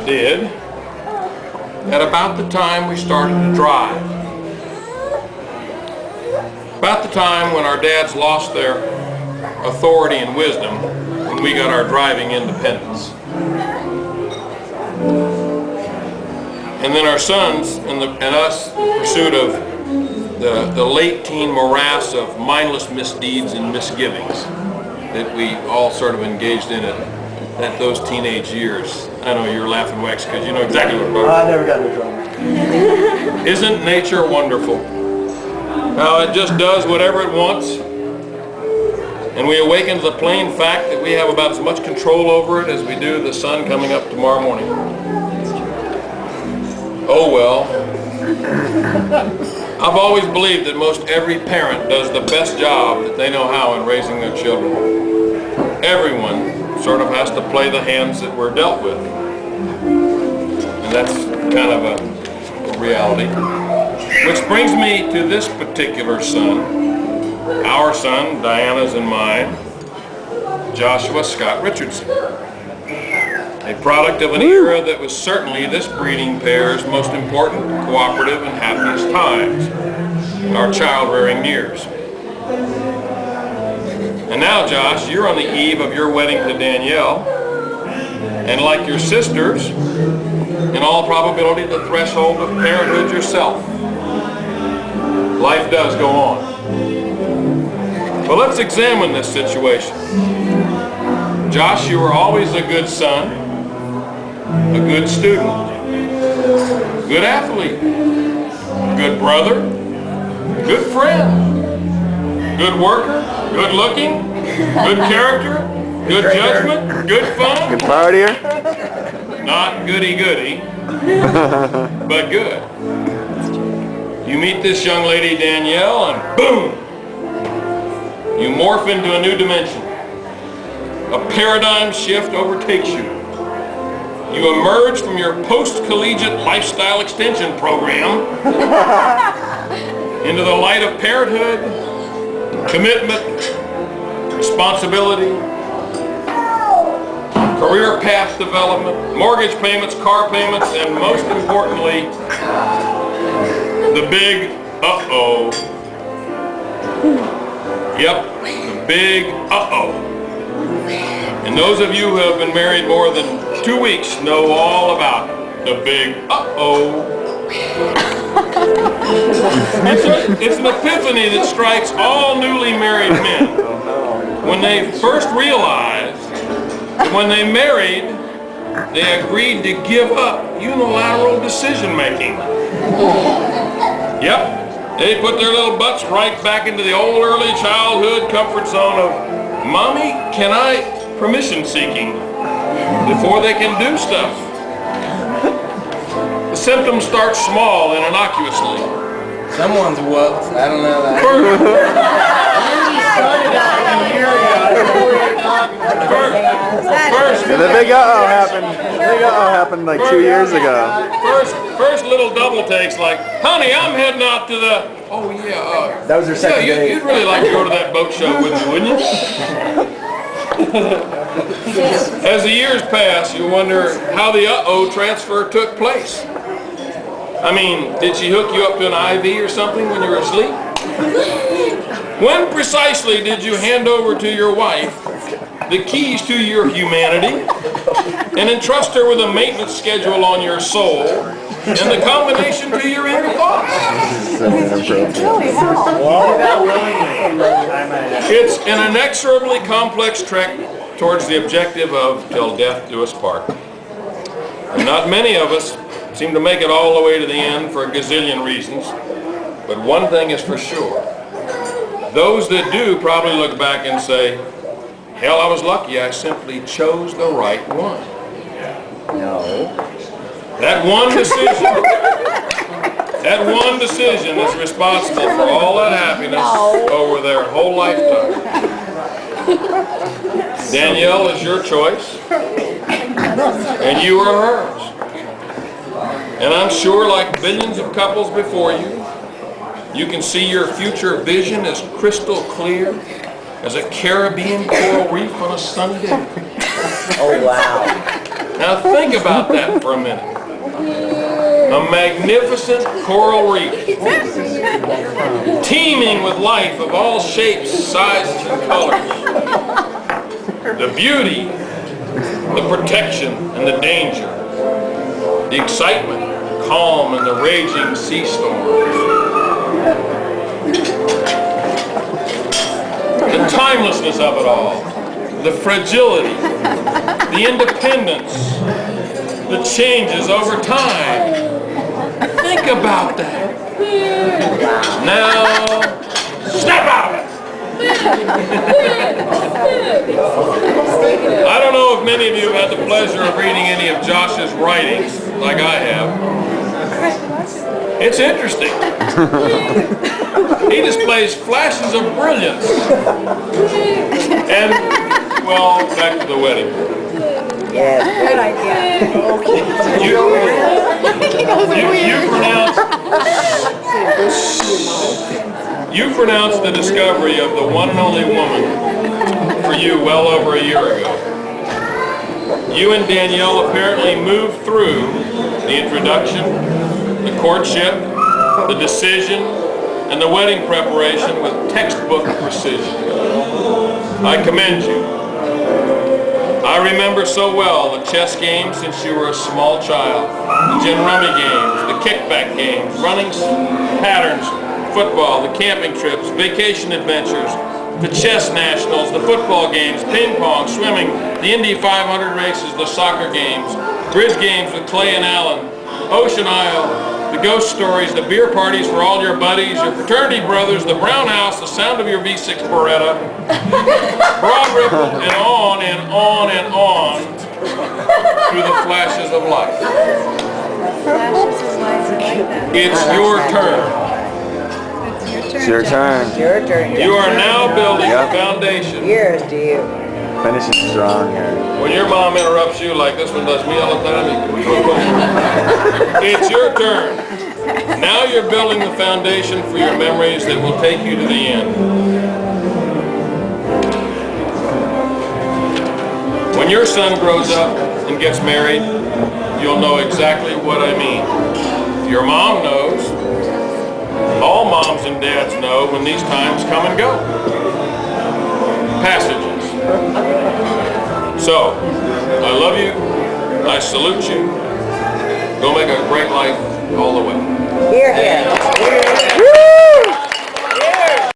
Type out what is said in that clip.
did at about the time we started to drive. About the time when our dads lost their authority and wisdom when we got our driving independence. And then our sons and us in pursuit of the late teen morass of mindless misdeeds and misgivings that we all sort of engaged in at those teenage years. I know you're laughing, Wax, because you know exactly what I'm talking about. I never got in trouble. Isn't nature wonderful? How it just does whatever it wants, and we awaken to the plain fact that we have about as much control over it as we do the sun coming up tomorrow morning. Oh well. I've always believed that most every parent does the best job that they know how in raising their children. Everyone sort of has to play the hands that we're dealt with. And that's kind of a reality. Which brings me to this particular son, our son, Diana's and mine, Joshua Scott Richardson. A product of an era that was certainly this breeding pair's most important, cooperative, and happiest times in our child-rearing years. And now, Josh, you're on the eve of your wedding to Danielle, and like your sisters, in all probability, the threshold of parenthood yourself. Life does go on. But let's examine this situation. Josh, you were always a good son, a good student, good athlete, good brother, good friend, good worker, good looking, good character, good judgment, good fun. Good partier. Not goody-goody, but good. You meet this young lady, Danielle, and boom! You morph into a new dimension. A paradigm shift overtakes you. You emerge from your post-collegiate lifestyle extension program into the light of parenthood, commitment, responsibility, career path development, mortgage payments, car payments, and most importantly, the big uh-oh. Yep, the big uh-oh. And those of you who have been married more than 2 weeks know all about it. The big uh-oh. It's an epiphany that strikes all newly married men when they first realize that when they married, they agreed to give up unilateral decision making. Yep, they put their little butts right back into the old early childhood comfort zone of, Mommy, can I permission seeking before they can do stuff. The symptoms start small and innocuously. Someone's whooped. I don't know that. The big uh-oh happened. The big uh-oh happened like 2 years ago. First little double takes like, honey, I'm heading out to the, oh yeah. That was your second date. You'd really like to go to that boat show with me, wouldn't you? As the years pass, you wonder how the uh-oh transfer took place. I mean, did she hook you up to an IV or something when you were asleep? When precisely did you hand over to your wife the keys to your humanity and entrust her with a maintenance schedule on your soul and the combination to your inner thoughts? It's an inexorably complex trek towards the objective of till death do us part. And not many of us seem to make it all the way to the end for a gazillion reasons, but one thing is for sure. Those that do probably look back and say, hell, I was lucky, I simply chose the right one. No. That one decision is responsible for all that happiness over their whole lifetime. Danielle is your choice, and you are hers. And I'm sure, like billions of couples before you, you can see your future vision as crystal clear as a Caribbean coral reef on a sunny day. Oh, wow. Now think about that for a minute. A magnificent coral reef, teeming with life of all shapes, sizes, and colors. The beauty, the protection, and the danger. The excitement, calm, and the raging sea storms. The timelessness of it all. The fragility, the independence, the changes over time. Think about that. Now, snap out of it. I don't know if many of you have had the pleasure of reading any of Josh's writings, like I have. It's interesting. He displays flashes of brilliance. And, well, back to the wedding. Yes, good idea. You pronounced the discovery of the one and only woman for you well over a year ago. You and Danielle apparently moved through the introduction, the courtship, the decision, and the wedding preparation with textbook precision. I commend you. I remember so well the chess games since you were a small child, the gin rummy games, the kickback games, running patterns, football, the camping trips, vacation adventures, the chess nationals, the football games, ping pong, swimming, the Indy 500 races, the soccer games, bridge games with Clay and Allen, Ocean Isle, the ghost stories, the beer parties for all your buddies, your fraternity brothers, the brown house, the sound of your V6 Beretta, Broad Ripple, and on and on and on through the flashes of life. It's your turn. It's your turn. It's your turn. You are now building the foundation. Here's to you. Finishing strong here. When your mom interrupts you like this one does me all the time, it's your turn. Now you're building the foundation for your memories that will take you to the end. When your son grows up and gets married, you'll know exactly what I mean. Your mom knows. All moms and dads know when these times come and go. Passages. So, I love you. I salute you. Go make a great life all the way. Here, here.